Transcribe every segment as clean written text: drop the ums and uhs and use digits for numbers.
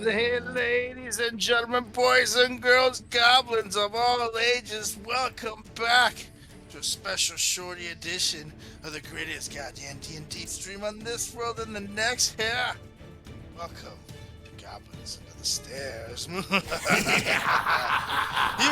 Hey, ladies and gentlemen, boys and girls, goblins of all ages, welcome back to a special shorty edition of the greatest goddamn D&D stream on this world and the next. Here, welcome to Goblins Under the Stairs. You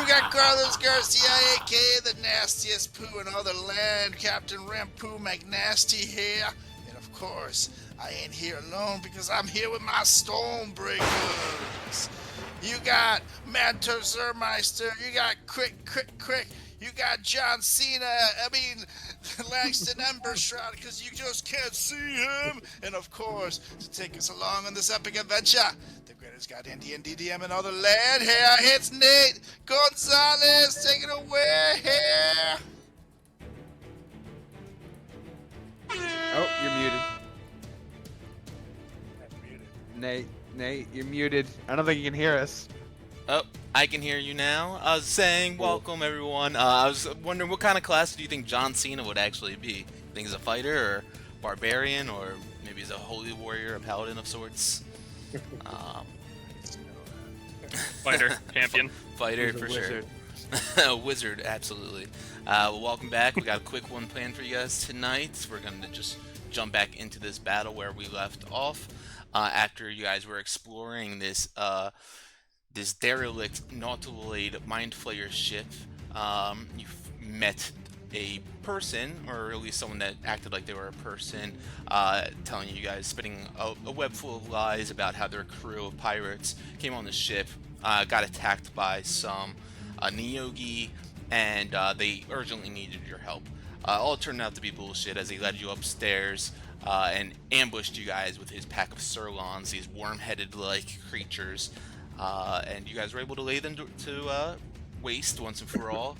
got Carlos Garcia, aka the nastiest poo in all the land, Captain Rampoo McNasty here, and of course, I ain't here alone because I'm here with my Stormbreakers. You got Mantor Zermeister, you got Crick, you got John Cena, Langston Embershroud, because you just can't see him. And of course, to take us along on this epic adventure, the greatest goddamn D&D DM in all the land, here it's Nate Gonzalez, take it away here. Oh, you're muted. Nate, you're muted. I don't think you can hear us. Oh, I can hear you now. I was saying, welcome everyone. I was wondering, what kind of class do you think John Cena would actually be? Think he's a fighter, or barbarian, or maybe he's a holy warrior, a paladin of sorts? Fighter, champion. Fighter, for sure. A wizard, absolutely. Well, welcome back. We got a quick one planned for you guys tonight. We're going to just jump back into this battle where we left off. After you guys were exploring this this derelict Nautiloid Mind Flayer ship, you met a person, or at least someone that acted like they were a person, telling you guys, spitting a web full of lies about how their crew of pirates came on the ship, got attacked by some Neogi, and they urgently needed your help. All turned out to be bullshit as he led you upstairs and ambushed you guys with his pack of Sirlons, these worm-headed-like creatures, and you guys were able to lay them to waste once and for all.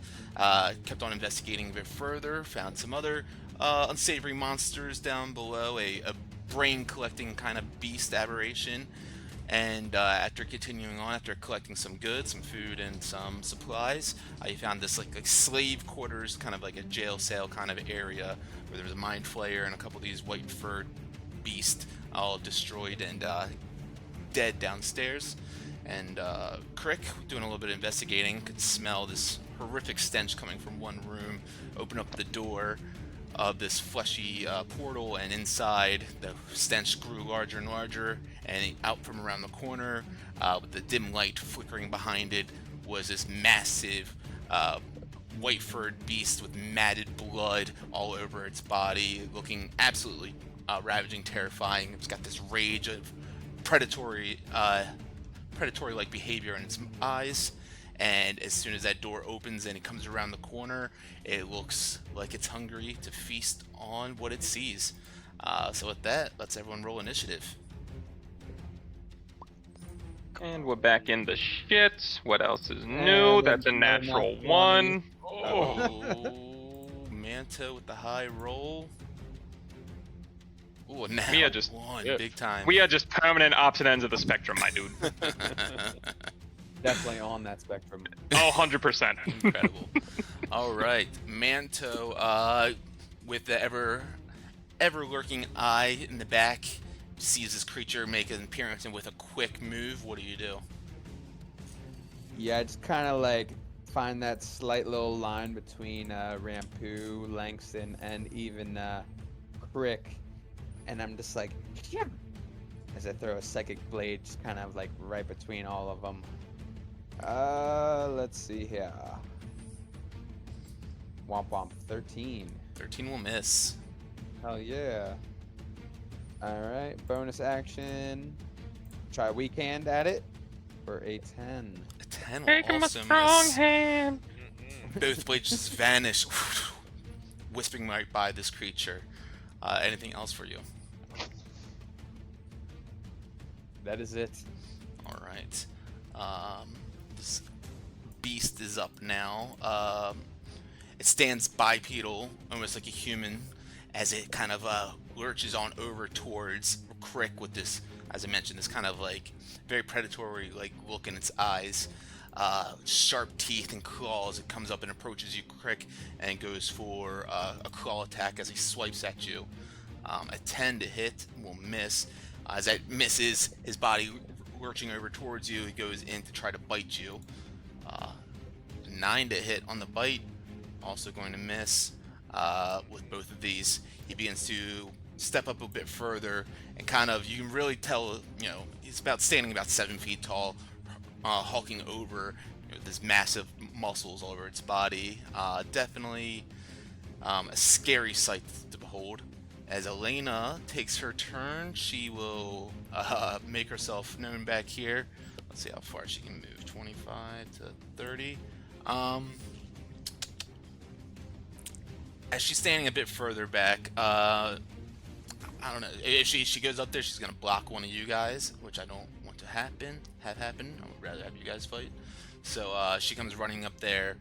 Kept on investigating a bit further, found some other unsavory monsters down below, a brain-collecting kind of beast aberration, and after continuing on, after collecting some goods, some food, and some supplies, you found this like slave quarters, kind of like a jail cell kind of area, where there was a mind flayer and a couple of these white furred beasts all destroyed and dead downstairs. And Crick, doing a little bit of investigating, could smell this horrific stench coming from one room, open up the door of this fleshy portal, and inside the stench grew larger and larger, and out from around the corner, with the dim light flickering behind it, was this massive white furred beast with matted blood all over its body, looking absolutely ravaging, terrifying. It's got this rage of predatory-like behavior in its eyes, and as soon as that door opens and it comes around the corner, it looks like it's hungry to feast on what it sees. So with that, let's everyone roll initiative. And we're back in the shit. What else is new? That's a natural one. Oh, Manto with the high roll. Ooh, now We are just one, big time. We are just permanent opposite ends of the spectrum, my dude. Definitely on that spectrum. Oh, 100%. Incredible. All right, Manto, with the ever lurking eye in the back, sees this creature make an appearance, and with a quick move, what do you do? Yeah, I just kind of like find that slight little line between Rampoo, Langston, and even Crick, and I'm just like, yeah, as I throw a psychic blade, just kind of like right between all of them. Let's see here. Womp womp, 13. 13 will miss. Hell yeah. Alright, bonus action. Try weak hand at it for a 10. A 10 will Take him a also strong miss. hand. Both blades just vanish, whispering right by this creature. Anything else for you? That is it. All right. This beast is up now. It stands bipedal, almost like a human, as it kind of lurches on over towards Crick with this, as I mentioned, this kind of like very predatory like look in its eyes. Sharp teeth and claws. It comes up and approaches you, Crick, and goes for a claw attack as he swipes at you. A 10 to hit will miss. As that misses, his body lurching over towards you. He goes in to try to bite you. 9 to hit on the bite, also going to miss. With both of these, he begins to step up a bit further, and kind of, you can really tell, he's standing about 7 feet tall, hulking over, this massive muscles all over its body. Definitely a scary sight to behold. As Elena takes her turn, she will make herself known back here. Let's see how far she can move. 25 to 30. As she's standing a bit further back, I don't know, if she goes up there, she's gonna block one of you guys, which I don't want to have happen. I would rather have you guys fight. So she comes running up there,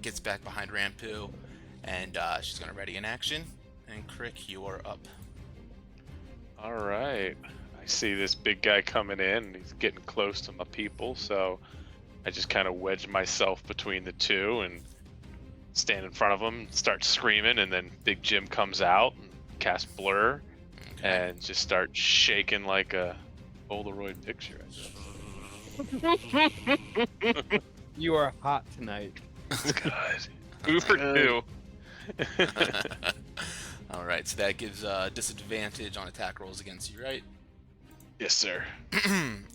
gets back behind Rampu, and she's gonna ready an action. And Crick, you are up. All right. I see this big guy coming in, and he's getting close to my people, so I just kind of wedge myself between the two and stand in front of him, start screaming, and then Big Jim comes out and casts Blur, and just start shaking like a Polaroid picture. You are hot tonight. God. 2 for 2. All right, so that gives disadvantage on attack rolls against you, right? Yes, sir.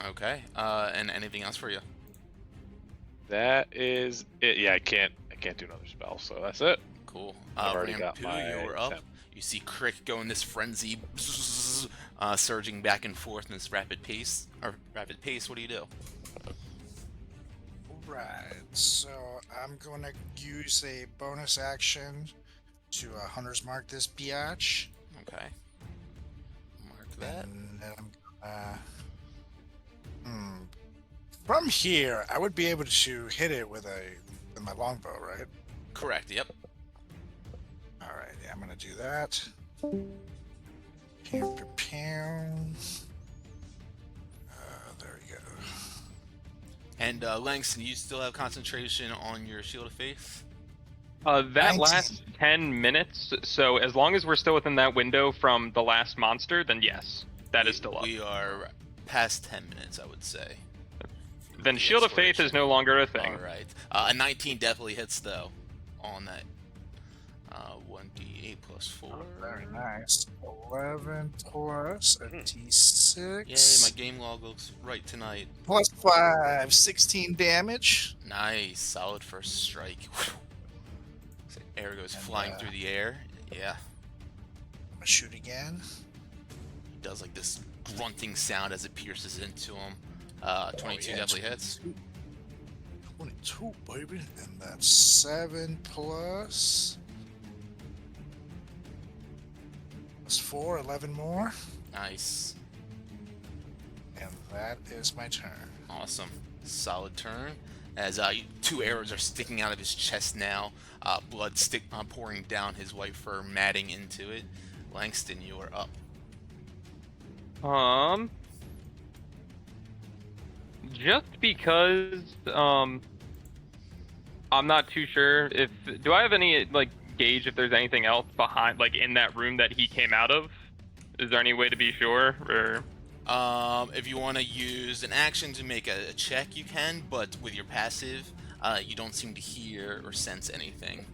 Okay. And anything else for you? That is it. Yeah, I can't do another spell, so that's it. Cool. I've already got my You're up. attempt. You see Crick go in this frenzy, surging back and forth in this rapid pace. What do you do? Right, so I'm going to use a bonus action to Hunter's Mark this biatch. Okay. Mark that. And then I'm from here, I would be able to hit it with my longbow, right? Correct. Yep. All right, yeah, I'm gonna do that. Pam, pam, pam. There we go. And Langston, you still have concentration on your Shield of Faith? That 19. lasts 10 minutes, so as long as we're still within that window from the last monster, then yes, that is still up. We are past 10 minutes, I would say. Then Shield of Faith is no longer a thing. All right. A 19 definitely hits, though, on that. 1d8 plus 4. Oh, very nice. 11 plus a d6. Yay, my game log looks right tonight. Plus 5, 16 damage. Nice. Solid first strike. So air goes flying through the air. Yeah. I'm gonna shoot again. He does like this grunting sound as it pierces into him. 22 yeah, definitely hits. 22, baby. And that's 7 plus 4, 11 more. Nice. And that is my turn. Awesome. Solid turn. As 2 arrows are sticking out of his chest now. Blood pouring down his white fur, matting into it. Langston, you are up. Just because, I'm not too sure if, do I have any, gauge if there's anything else behind, in that room that he came out of? Is there any way to be sure, or? If you want to use an action to make a check, you can, but with your passive, you don't seem to hear or sense anything.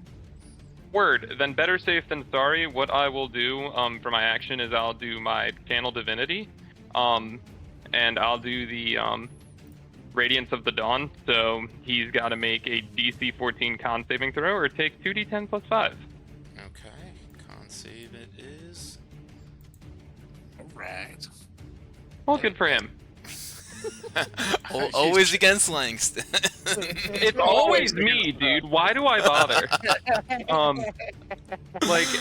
Word. Then better safe than sorry. What I will do for my action is I'll do my Channel Divinity, and I'll do the Radiance of the Dawn. So he's got to make a DC 14 con saving throw or take 2d10 plus 5. Okay, con save it is. Alright. Well, good for him. Always against Langston. It's always me, dude. Why do I bother?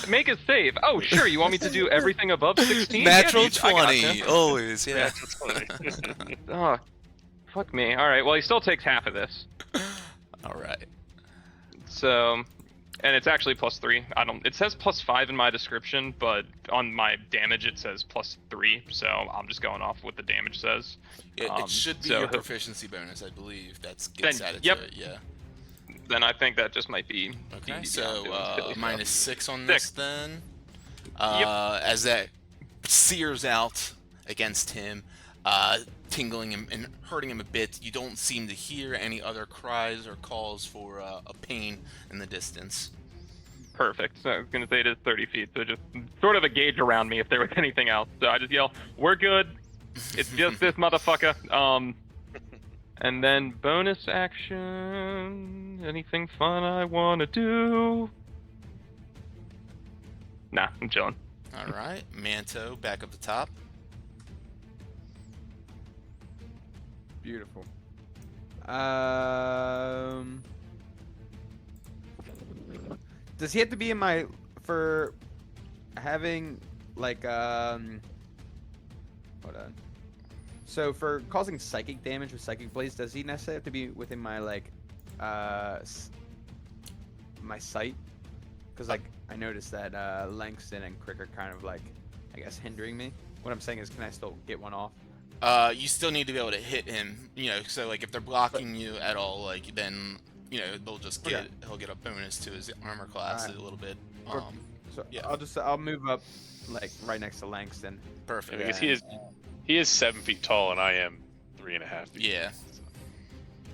Make a save. Oh, sure. You want me to do everything above 16? Natural Yeah, dude, I gotcha. 20. Always, yeah. Oh, fuck me. All right. Well, he still takes half of this. All right. So, and it's actually +3. It says +5 in my description, but on my damage it says +3. So I'm just going off what the damage says. It should be your proficiency bonus, I believe. Gets added to it. Yeah. Then I think that just might be. Okay. D&D So doing silly -6 stuff. on this then. As that sears out against him, tingling and hurting him a bit. You don't seem to hear any other cries or calls for a pain in the distance. Perfect. So I was gonna say it is 30 feet, so just sort of a gauge around me if there was anything else. So I just yell, "We're good. It's just this motherfucker." And then bonus action. Anything fun I wanna do? Nah, I'm chilling. All right, Manto back up the top. Beautiful. Does he have to be in my for having like hold on. So for causing psychic damage with psychic blades, does he necessarily have to be within my like my sight? Because like I noticed that Langston and Crick are kind of like, I guess, hindering me. What I'm saying is, can I still get one off? You still need to be able to hit him, you know, so like if they're blocking you at all, like then, you know, they'll just get, he'll get a bonus to his armor class a little bit. So yeah. I'll move up like right next to Langston. Perfect. Because he is 7 feet tall and I am 3.5 feet. Yeah.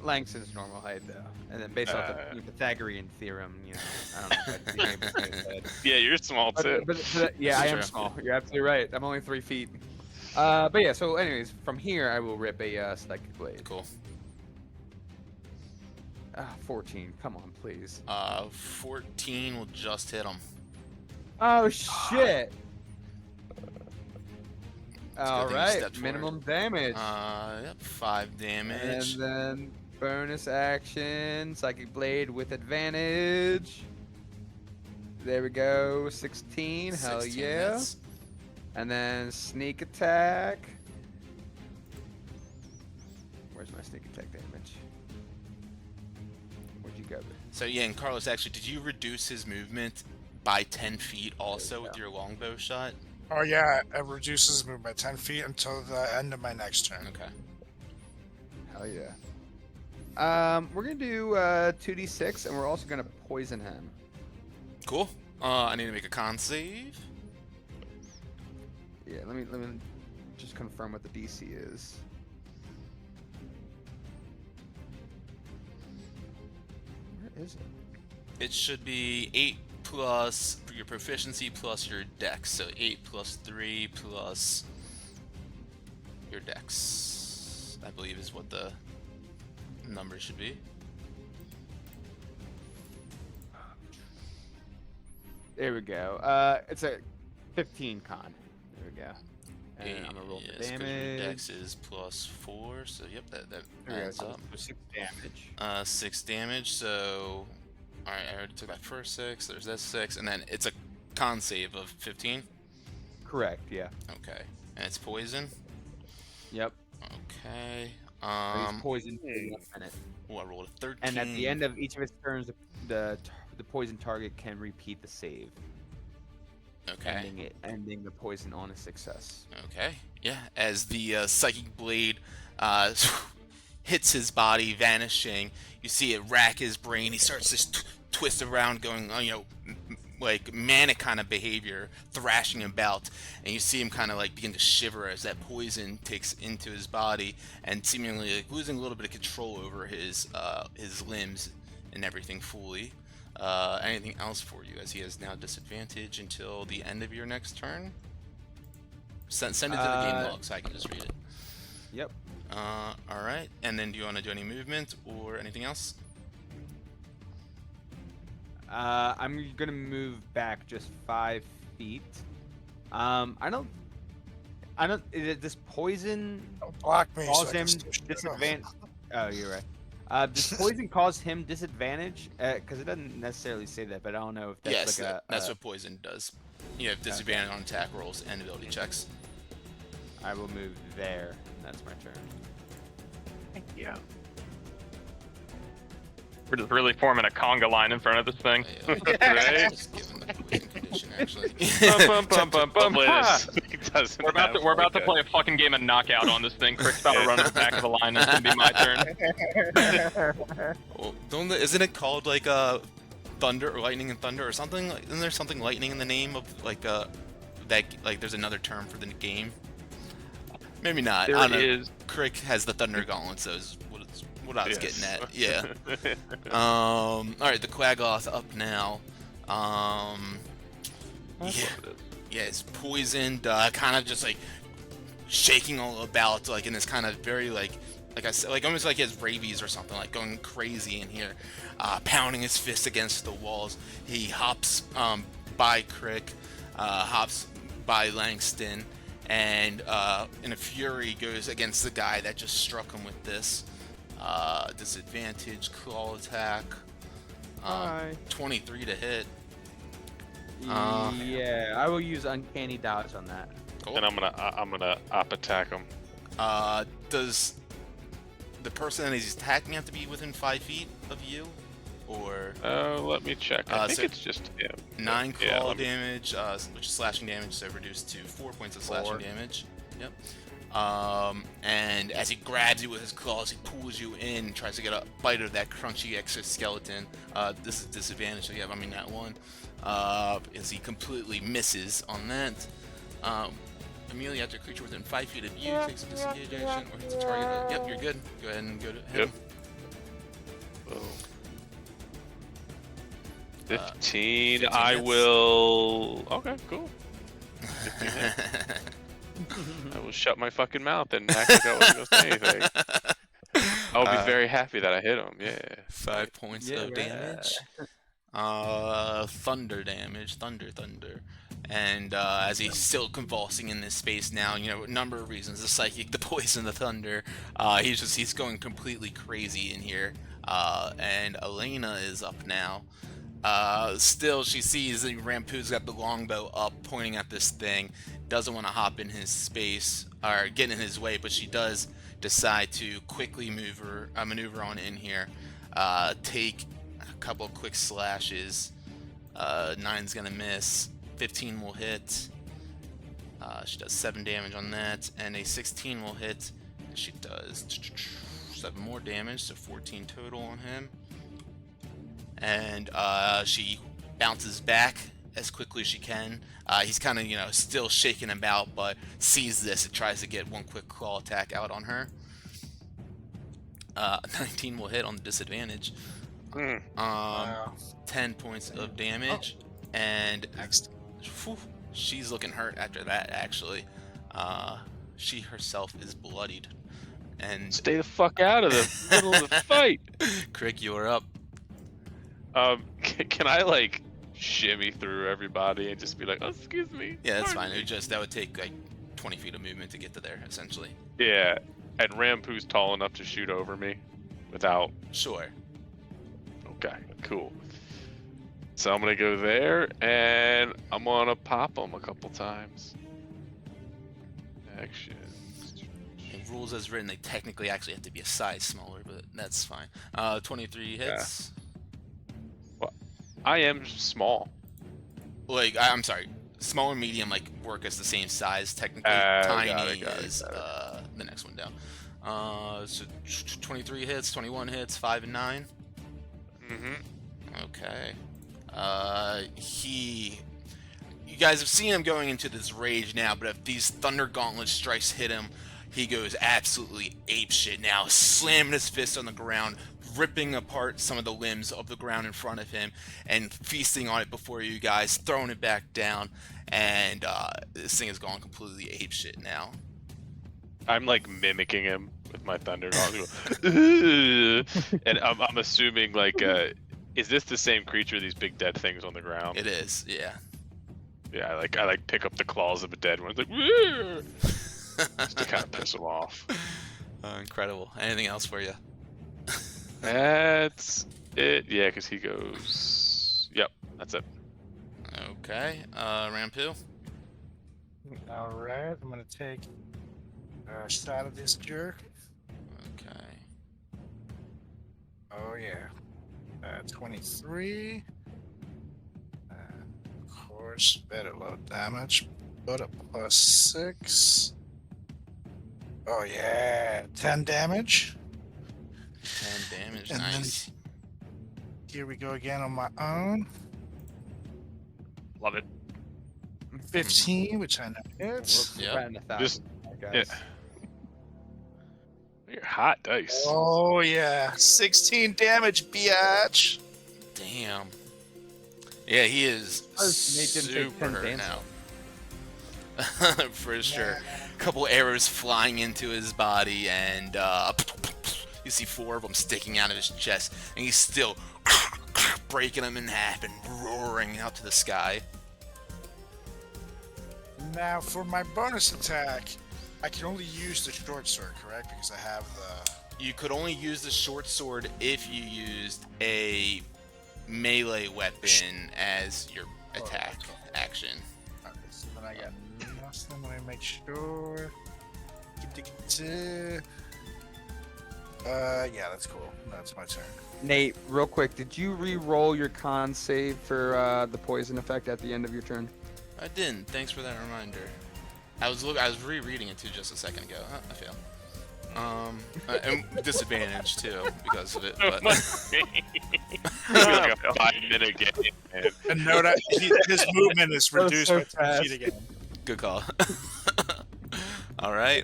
Langston's normal height though, and then based off the Pythagorean theorem, you know, I don't know if I'd be able to say that. Yeah, you're small too. But yeah, I am True. small. You're absolutely right. I'm only 3 feet. But yeah, so anyways, from here I will rip a psychic blade. Cool. 14. Come on, please. 14 will just hit him. Oh shit! All good thing you right, stepped minimum damage. Yep, 5 damage. And then bonus action, psychic blade with advantage. There we go, 16. Hell 16 yeah! hits. And then sneak attack. Where's my sneak attack damage? Where'd you go? So yeah, and Carlos, actually, did you reduce his movement by 10 feet also with your longbow shot? Oh yeah, it reduces movement by 10 feet until the end of my next turn. Okay. Hell yeah. We're gonna do 2d6, and we're also gonna poison him. Cool. I need to make a con save. Yeah, let me just confirm what the DC is. Where is it? It should be 8 plus your proficiency plus your dex. So 8 plus 3 plus your dex, I believe, is what the number should be. There we go. It's a 15 con. There we go. And I'm gonna roll for Yes, 'cause your damage. dex is plus 4, so yep, that There we go. adds So up. 6 damage. 6 damage, so... Alright, I already took that first 6, there's that 6, and then it's a con save of 15? Correct. Yeah. Okay. And it's poison? Yep. Okay. He's poisoned for 1 minute. Oh, I rolled a 13. And at the end of each of his turns, the poison target can repeat the save, Okay. ending the poison on a success. Okay. Yeah, as the psychic blade hits his body, vanishing, you see it rack his brain. He starts to twist around, going, you know, like manic kind of behavior, thrashing about, and you see him kind of like begin to shiver as that poison takes into his body, and seemingly like losing a little bit of control over his limbs and everything fully. Anything else for you, as he has now disadvantage until the end of your next turn? Send it to the game log so I can just read it. Yep. Alright, and then do you want to do any movement or anything else? I'm gonna move back just 5 feet. I don't. This poison Don't block me. cause so I him can still shoot disadvantage. Oh, you're right. Does poison cause him disadvantage? Because it doesn't necessarily say that, but I don't know if that's Yes, like that's what poison does. You have disadvantage on attack rolls and ability checks. I will move there. That's my turn. Yeah. We're just really forming a conga line in front of this thing. Right? Just given the poison condition, actually. Bum, bum, bum, bum, bum. Ha! We're about to to play a fucking game of knockout on this thing. Crick's about to run to the back of the line. It's gonna be my turn. Well, isn't it called like thunder or lightning and thunder or something? Like, isn't there something lightning in the name of like that? Like, there's another term for the game. Maybe not. There I don't know. is. Crick has the Thunder Gauntlets, so is what I was Yes. getting at. Yeah. All right, the Quaggoth up now. That's Yeah. what it is. Yeah, it's poisoned, kind of just like shaking all about, like in this kind of very like I said, like almost like he has rabies or something, like going crazy in here, pounding his fist against the walls. He hops by Crick, hops by Langston, and in a fury goes against the guy that just struck him with this disadvantage claw attack. 23 to hit. Yeah, I will use uncanny dodge on that. Cool. And I'm gonna op attack him. Does the person that he's attacking have to be within 5 feet of you, or Let me check. I think so it's just him. 9 claw Yeah, let me- damage, which is slashing damage, so reduced to 4 points of slashing 4. damage. Yep. And as he grabs you with his claws, he pulls you in, tries to get a bite of that crunchy exoskeleton. This is disadvantage, so you have, that one. As he completely misses on that. Immediately after a creature within 5 feet of you takes a disengage action or hits a target. Yep, you're good. Go ahead and go to him. Boom. 15. 15 I hits. will. Okay, cool. 15 hits. I will shut my fucking mouth and act like I wasn't gonna say anything. I'll be very happy that I hit him. Yeah. 5 points of damage. Thunder damage. Thunder. And as he's still convulsing in this space now, a number of reasons. The psychic, the poison, the thunder. He's going completely crazy in here. And Elena is up now. Still, she sees that Rampu's got the longbow up, pointing at this thing. Doesn't want to hop in his space or get in his way, but she does decide to quickly maneuver on in here. Take a couple of quick slashes. 9's gonna miss. 15 will hit. She does 7 damage on that, and a 16 will hit. She does 7 more damage, so 14 total on him. And she bounces back as quickly as she can. He's kind of, still shaking about, but sees this and tries to get one quick claw attack out on her. 19 will hit on the disadvantage. 10 points of damage, and Next. whew, she's looking hurt after that. Actually, she herself is bloodied. And Stay the fuck out of the middle of the fight. Crick, you're up. Can I shimmy through everybody and just be like, oh, excuse me? Yeah, that's pardon fine. me?" That would take 20 feet of movement to get to there, essentially. Yeah, and Rampu's tall enough to shoot over me without. Sure. Okay, cool. So I'm gonna go there and I'm gonna pop him a couple times. Action. The rules as written, they technically actually have to be a size smaller, but that's fine. 23 hits. I am small. I'm sorry. Small and medium work as the same size technically. Tiny got it. is the next one down. So 23 hits, 21 hits, 5 and 9. Mm-hmm. Okay. You guys have seen him going into this rage now, but if these Thunder Gauntlet strikes hit him, he goes absolutely apeshit now, slamming his fist on the ground, ripping apart some of the limbs of the ground in front of him, and feasting on it before you guys, throwing it back down, and this thing is going completely apeshit now. I'm mimicking him with my thunder gauntlet. And I'm assuming is this the same creature? These big dead things on the ground? It is, yeah. Yeah, I pick up the claws of a dead one. It's "Woo!" Just to kind of piss him off. Incredible. Anything else for you? That's it. Yeah, because he goes. Yep, that's it. Okay. Rampu? All right, I'm gonna take a shot at this jerk. Okay. Oh yeah. 23. Of course, better low damage, but a +6. Oh yeah, 10 damage. 10 damage, And then- nice. Here we go again on my own. Love it. 15, which I know hits. Yep. Right in the Just- guys. hot dice. Oh yeah, 16 damage, biatch. Damn. Yeah, he is Nate didn't take super 10 hurt damage. now. For sure. Couple arrows flying into his body, and you see 4 of them sticking out of his chest, and he's still breaking them in half and roaring out to the sky. Now for my bonus attack, I can only use the short sword, correct? Because I have the... You could only use the short sword if you used a melee weapon as your attack action. Okay, so then I got nothing. Let me make sure. Yeah, that's cool. That's my turn. Nate, real quick, did you re-roll your con save for the poison effect at the end of your turn? I didn't. Thanks for that reminder. I was rereading it too just a second ago. I failed. And disadvantage too because of it. But Like a 5-minute game. Man. And note that his movement is That was reduced so by 10 fast. feet again. good call. All right.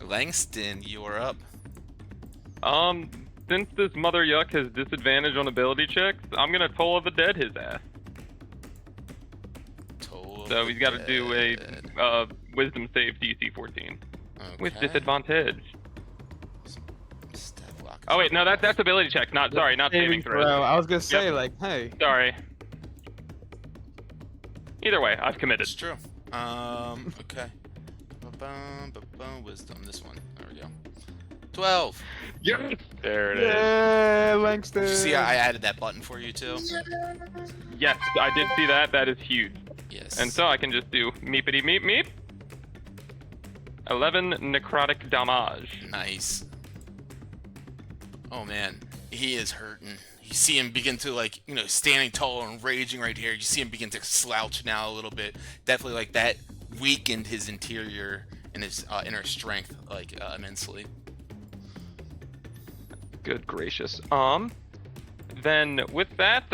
Langston, you are up. Since this mother yuck has disadvantage on ability checks, I'm gonna Toll of the Dead his ass. So he's got to do a Wisdom save DC 14 with disadvantage. Step block. Oh wait, no, that's ability check. Not saving throw. I was gonna say, Yep. like, hey. Sorry. Either way, I've committed. It's true. Okay. Wisdom. This one. There we go. 12. Yes. There it is. Yeah, Langston. Did you see I added that button for you too? Yes, I did see that. That is huge. Yes. And so I can just do meepity meep meep. 11 necrotic damage. Nice. Oh man, he is hurting. You see him begin to, like, you know, standing tall and raging right here. You see him begin to slouch now a little bit. Definitely, like, that weakened his interior and his inner strength, like, immensely. Good gracious. Then with that,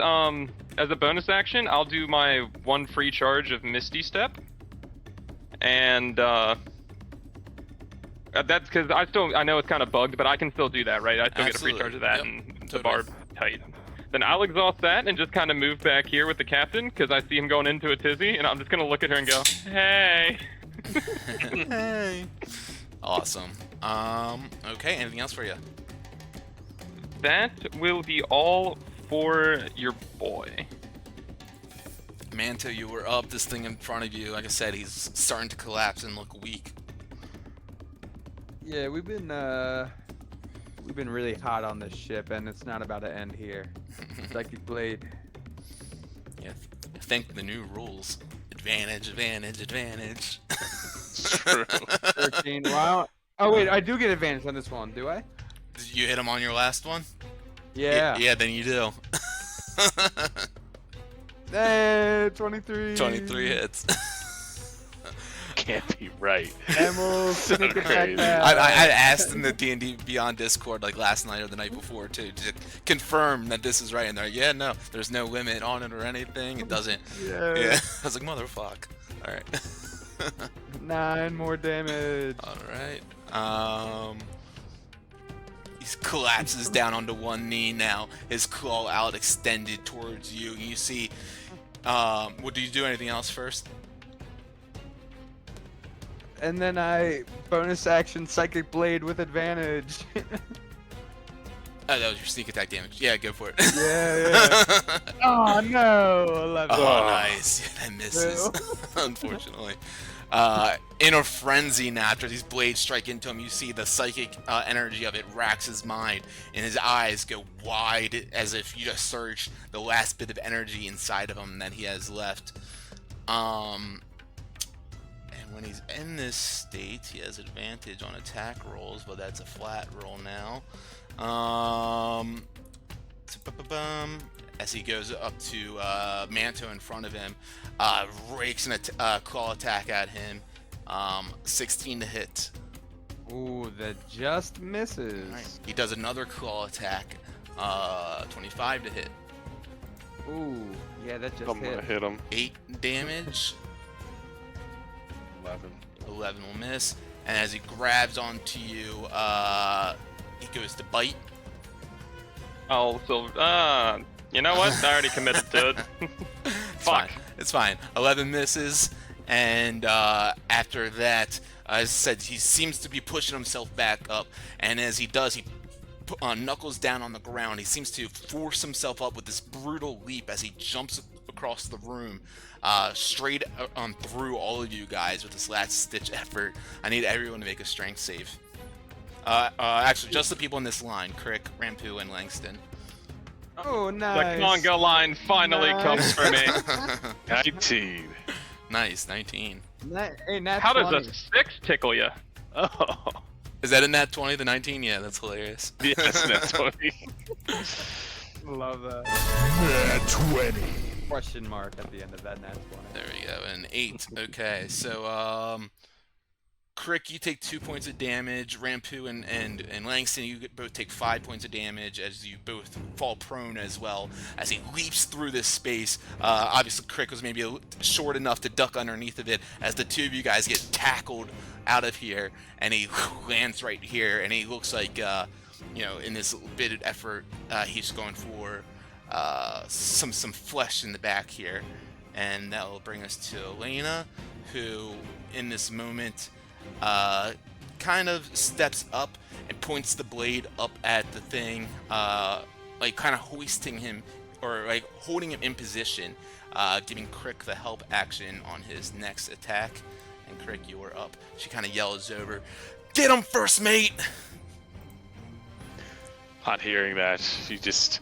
as a bonus action, I'll do my 1 free charge of Misty Step. And that's because I know it's kind of bugged, but I can still do that, right? I still get a free charge of that, Yep, and the totally. barb tight. Then I'll exhaust that and just kind of move back here with the captain, because I see him going into a tizzy, and I'm just gonna look at her and go, "Hey." Hey. Awesome. Okay, anything else for you? That will be all for your boy. Manto, you were up. This thing in front of you, like I said, he's starting to collapse and look weak. Yeah, we've been really hot on this ship, and it's not about to end here. Psychic Blade. Yeah, think the new rules. Advantage, advantage, advantage. True. 13. Wow. Oh wait, I do get advantage on this one, do I? Did you hit him on your last one? Yeah. Yeah, then you do. Hey, 23. 23 hits. Can't be right. And we'll So sneak attack crazy. that. I asked in the D&D Beyond Discord like last night or the night before too to confirm that this is right, and they're like, yeah, no, there's no limit on it or anything. It doesn't. Yeah. Yeah. I was like, motherfuck. All right. 9 more damage. All right. He collapses down onto one knee now, his claw out extended towards you. You see, what do you do? Anything else first? And then I bonus action Psychic Blade with advantage. Oh, that was your sneak attack damage. Yeah, go for it. Yeah. Oh no, 11. Oh, nice. Yeah, that misses, unfortunately. In a frenzy now, after these blades strike into him, you see the psychic energy of it racks his mind, and his eyes go wide as if you just surged the last bit of energy inside of him that he has left. And when he's in this state, he has advantage on attack rolls, but that's a flat roll now. As he goes up to Manto in front of him, rakes a claw attack at him. 16 to hit. Ooh, that just misses. Right. He does another claw attack. 25 to hit. Ooh, yeah, that just I'm gonna hit. hit him. 8 damage. 11. 11 will miss. and as he grabs onto you, he goes to bite. Oh, so, you know what? I already committed to it. It's Fuck. fine. It's fine. 11 misses, and after that, as I said, he seems to be pushing himself back up, and as he does, he knuckles down on the ground. He seems to force himself up with this brutal leap as he jumps across the room, straight on through all of you guys with this last-ditch effort. I need everyone to make a strength save. Actually, just the people in this line: Crick, Rampu, and Langston. Oh, The nice. conga line finally comes for me. 19. Nice, 19. Hey, nat How does 20. a 6 tickle you? Oh. Is that a nat 20, the 19? Yeah, that's hilarious. Yes, that's 20. Love that. Nat 20. Question mark at the end of that nat 20. There we go, an 8. Okay, so, Crick, you take 2 points of damage. Rampu and Langston, you both take 5 points of damage as you both fall prone as well as he leaps through this space. Obviously, Crick was maybe short enough to duck underneath of it as the two of you guys get tackled out of here, and he lands right here, and he looks like, in this bit of effort, he's going for some flesh in the back here, and that will bring us to Elena, who, in this moment, kind of steps up and points the blade up at the thing, like kind of hoisting him, or like holding him in position, giving Crick the help action on his next attack. And Crick, you are up. She kind of yells over, "Get him, first mate!" On hearing that, you just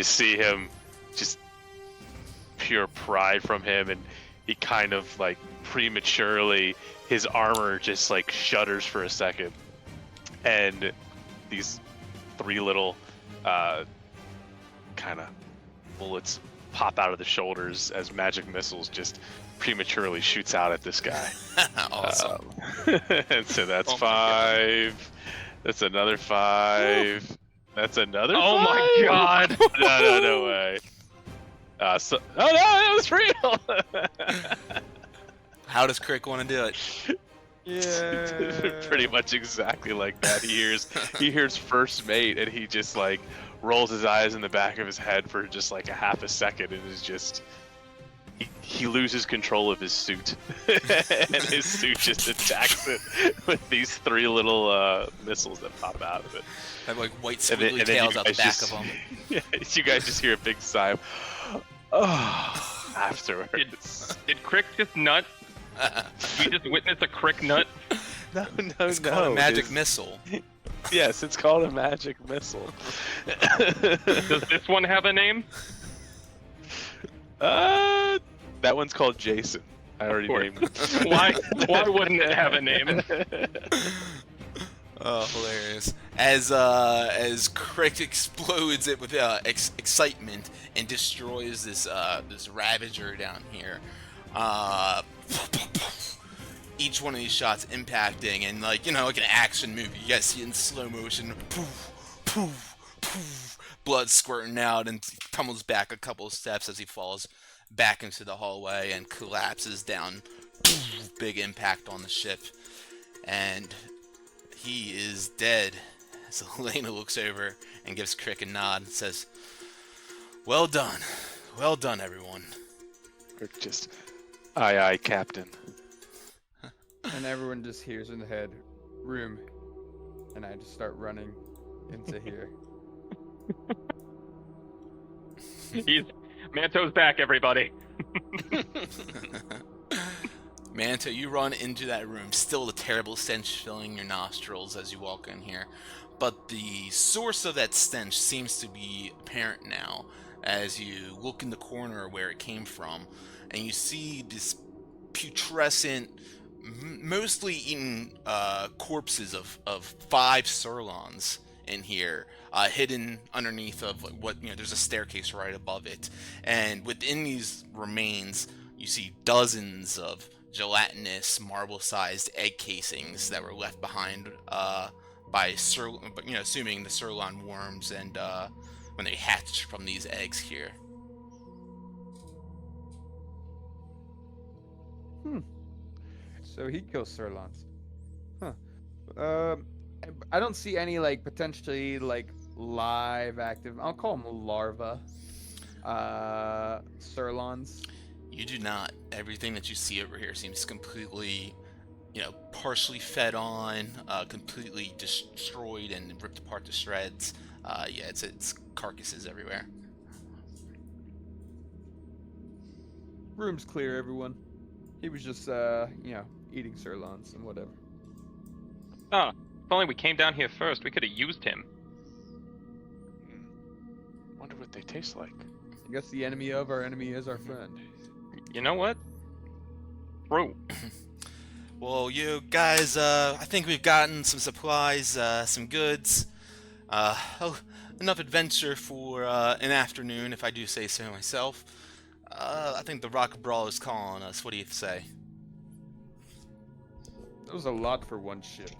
see him, just pure pride from him, and he kind of like prematurely, his armor just like shudders for a second, and these 3 little kind of bullets pop out of the shoulders as magic missiles just prematurely shoots out at this guy. Awesome. And so that's 5. That's another 5. That's another 5. Oh my god! No way. Oh no, it was real. How does Crick want to do it? Yeah. Pretty much exactly like that. He hears first mate, and he just like rolls his eyes in the back of his head for just like a half a second, and is just he loses control of his suit, and his suit just attacks it with these 3 little missiles that pop out of it. Have like white And then squiggly you tails out the guys back just- of them. Yeah, you guys just hear a big sigh of, oh, afterwards. Did Crick just nut? We just witnessed a Crick nut? No, It's called a magic It's- missile. Yes, it's called a magic missile. Does this one have a name? That one's called Jason. I already course. named it. Why wouldn't it have a name? Oh, hilarious! As Crick explodes it with excitement and destroys this Ravager down here. Each one of these shots impacting, and like an action movie. You guys see it in slow motion. Poof, poof, poof. Blood squirting out, and he tumbles back a couple of steps as he falls back into the hallway and collapses down. Poof, big impact on the ship, and he is dead. So Elena looks over and gives Crick a nod and says, "Well done. Well done, everyone." Crick just, aye, Captain. And everyone just hears in the head, room. And I just start running into here. Manto's back, everybody. Manto, you run into that room, still the terrible stench filling your nostrils as you walk in here. But the source of that stench seems to be apparent now as you look in the corner where it came from, and you see this putrescent, mostly eaten corpses of 5 Sirlons in here, hidden underneath of what there's a staircase right above it, and within these remains you see dozens of gelatinous marble-sized egg casings that were left behind by assuming the Sirlon worms, and when they hatched from these eggs here. So he kills Sirlons. Huh. I don't see any like potentially like live active. I'll call them larva. Sirlons. You do not. Everything that you see over here seems completely, partially fed on, completely destroyed and ripped apart to shreds. Yeah, it's carcasses everywhere. Room's clear, everyone. He was just eating sirloins and whatever. Oh, if only we came down here first, we could have used him. Wonder what they taste like. I guess the enemy of our enemy is our friend. You know what? True. Well, you guys, I think we've gotten some supplies, some goods. Enough adventure for an afternoon, if I do say so myself. I think the Rock Brawl is calling us. What do you say? That was a lot for one ship.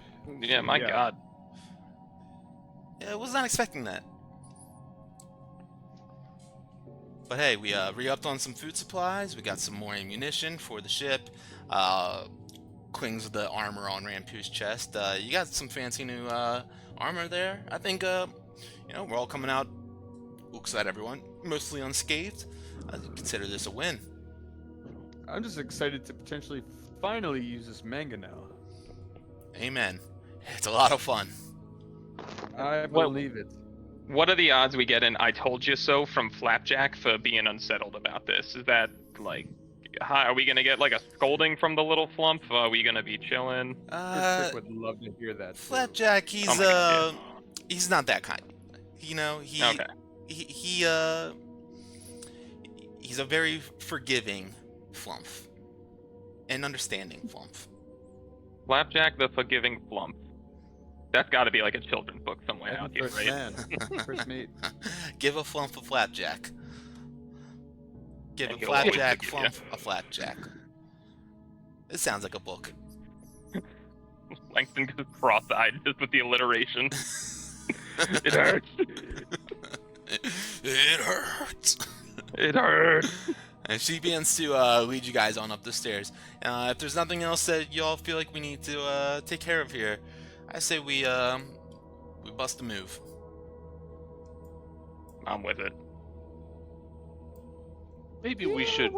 Yeah, my God. Yeah, I was not expecting that. But hey, we re-upped on some food supplies. We got some more ammunition for the ship. Clings the armor on Rampu's chest. You got some fancy new armor there. I think we're all coming out. Looks at everyone mostly unscathed. I consider this a win. I'm just excited to potentially finally use this mangonel. Amen. It's a lot of fun. I believe it. What are the odds we get an "I told you so" from Flapjack for being unsettled about this? Is that like, are we gonna get like a scolding from the little flump? Are we gonna be chilling? Chris would love to hear that. Flapjack, he's Oh my God, he's not that kind. Okay. He's a very forgiving flump and understanding flump. Flapjack the Forgiving Flump. That's got to be like a children's book somewhere out here, First right? man. First mate. Give a flump a flapjack. Give a He'll flapjack always flump a flapjack. It sounds like a book. Langston goes cross-eyed just with the alliteration. It hurts. It hurts. It hurts. And she begins to lead you guys on up the stairs. If there's nothing else that y'all feel like we need to take care of here, I say we bust a move. I'm with it. Maybe we should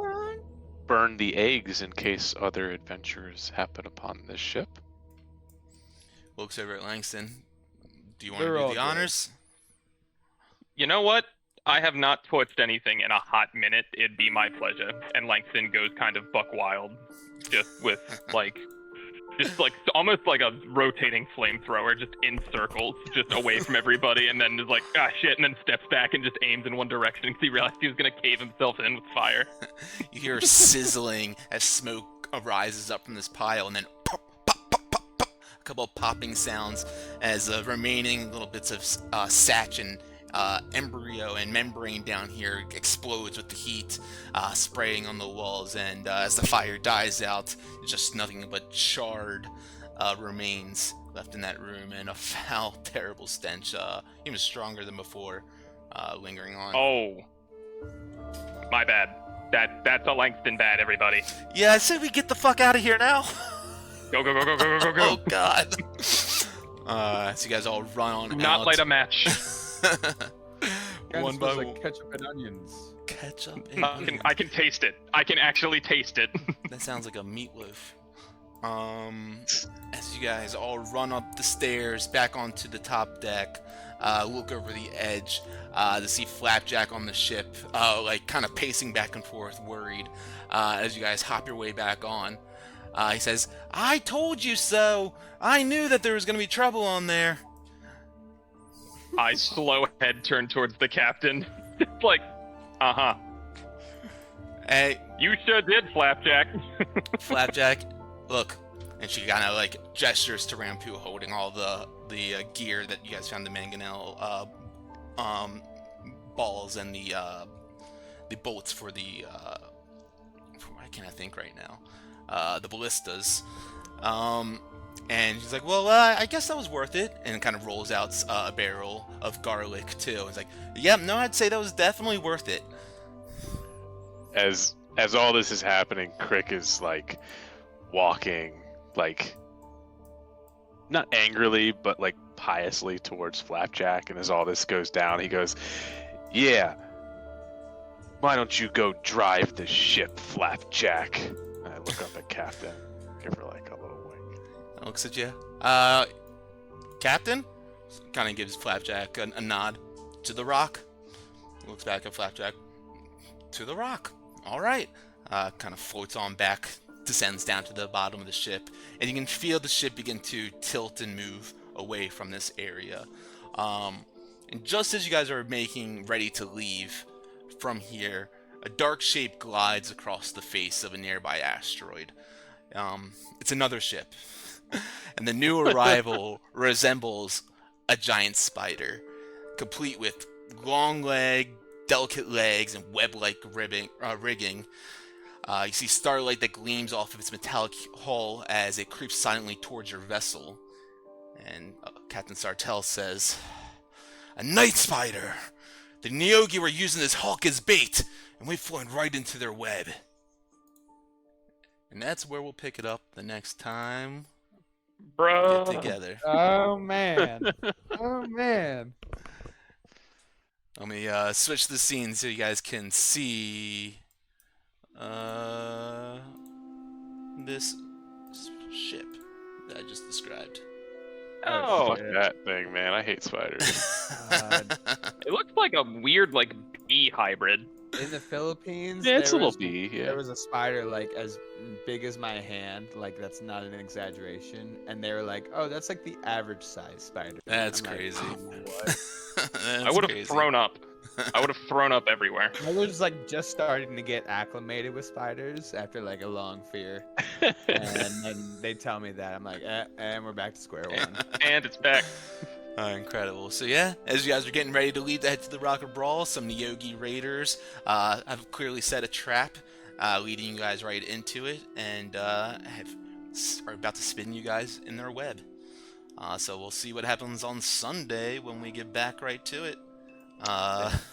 burn the eggs in case other adventurers happen upon this ship. Looks over at Langston. Do you want They're to do all the good. honors? You know what? I have not torched anything in a hot minute. It'd be my pleasure. And Langston goes kind of buck wild, just with just like almost like a rotating flamethrower, just in circles, just away from everybody, and then is like, ah, shit, and then steps back and just aims in one direction because he realized he was gonna cave himself in with fire. You hear sizzling as smoke arises up from this pile, and then pop, pop, pop, pop, pop, a couple of popping sounds as the remaining little bits of satch and embryo and membrane down here explodes with the heat spraying on the walls, and as the fire dies out, just nothing but charred remains left in that room, and a foul, terrible stench, even stronger than before, lingering on. Oh, my bad. That's a Langston bad, everybody. Yeah, I say we get the fuck out of here now. Go, go, go, go, go, go, go, Oh go. god. So you guys all run on Not out. light a match. One by like one. ketchup and onions. Ketchup and I can taste it. I can actually taste it. That sounds like a meatloaf. As you guys all run up the stairs back onto the top deck, look over the edge to see Flapjack on the ship, like kind of pacing back and forth, worried. As you guys hop your way back on, he says, "I told you so. I knew that there was going to be trouble on there." I slow head turn towards the captain. It's like, uh-huh. Hey, You sure did, Flapjack. Flapjack, look. And she kind of like gestures to Rampu holding all the gear that you guys found, the mangonel balls and the bolts for the I can't think right now, the ballistas. And she's like, well, I guess that was worth it, and kind of rolls out a barrel of garlic too. It's like, yeah, no, I'd say that was definitely worth it. As all this is happening, Crick is like walking like not angrily, but like piously towards Flapjack. And as all this goes down, he goes, "Yeah, why don't you go drive the ship, Flapjack?" And I look up at Captain, give her like a little wink. Looks at you. Captain? Kind of gives Flapjack a nod. To the rock. Looks back at Flapjack. To the rock. All right. Kind of floats on back, descends down to the bottom of the ship, and you can feel the ship begin to tilt and move away from this area. And just as you guys are making ready to leave from here, a dark shape glides across the face of a nearby asteroid. It's another ship, and the new arrival resembles a giant spider, complete with long delicate legs and web-like rigging. You see starlight that gleams off of its metallic hull as it creeps silently towards your vessel. And Captain Sartell says, "A night spider! The Neogi were using this hulk as bait, and we've flown right into their web." And that's where we'll pick it up the next time Bro. we get together. Oh man. Oh man. Let me switch the scene so you guys can see this ship that I just described. Oh, Fuck that thing, man. I hate spiders. it looks like a weird like bee hybrid. In the Philippines, Yeah, it's a there little was- bee, yeah. There was a spider like as big as my hand, like that's not an exaggeration, and they were like, "Oh, that's like the average size spider." That's I'm like, crazy. what? I would have thrown up. I would have thrown up everywhere. I was like just starting to get acclimated with spiders after like a long fear, and then they tell me that I'm like, and we're back to square one. And it's back. Incredible. So yeah, as you guys are getting ready to leave to head to the Rocket Brawl, some Neogi raiders have clearly set a trap, leading you guys right into it, and are about to spin you guys in their web. So we'll see what happens on Sunday when we get back right to it.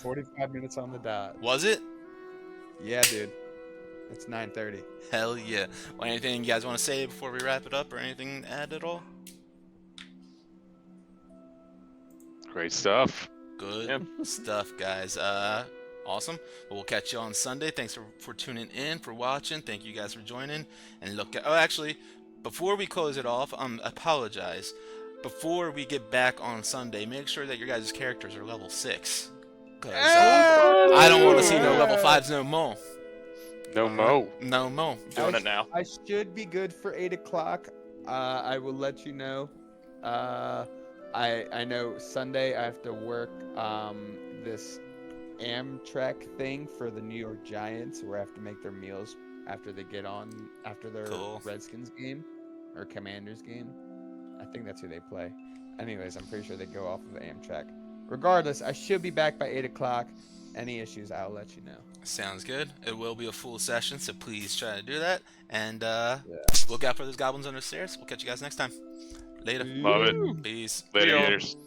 45 minutes on the dot. Was it? Yeah, dude. It's 9:30. Hell yeah. Well, anything you guys want to say before we wrap it up, or anything to add at all? Great stuff. Good stuff, guys. Awesome. Well, we'll catch you on Sunday. Thanks for tuning in, for watching. Thank you guys for joining. And look at, actually, before we close it off, apologize. Before we get back on Sunday, make sure that your guys' characters are level 6. 'Cause, I don't want to see no level 5s no more. No mo. No more. Doing it now. I should be good for 8 o'clock. I will let you know. I know Sunday I have to work this Amtrak thing for the New York Giants, where I have to make their meals after they get on after their Cool. Redskins game or Commanders game. I think that's who they play. Anyways, I'm pretty sure they go off of Amtrak. Regardless, I should be back by 8 o'clock. Any issues, I'll let you know. Sounds good. It will be a full session, so please try to do that. And look out for those goblins under the stairs. We'll catch you guys next time. Later. Love it. Peace. Later, See y'all. gators.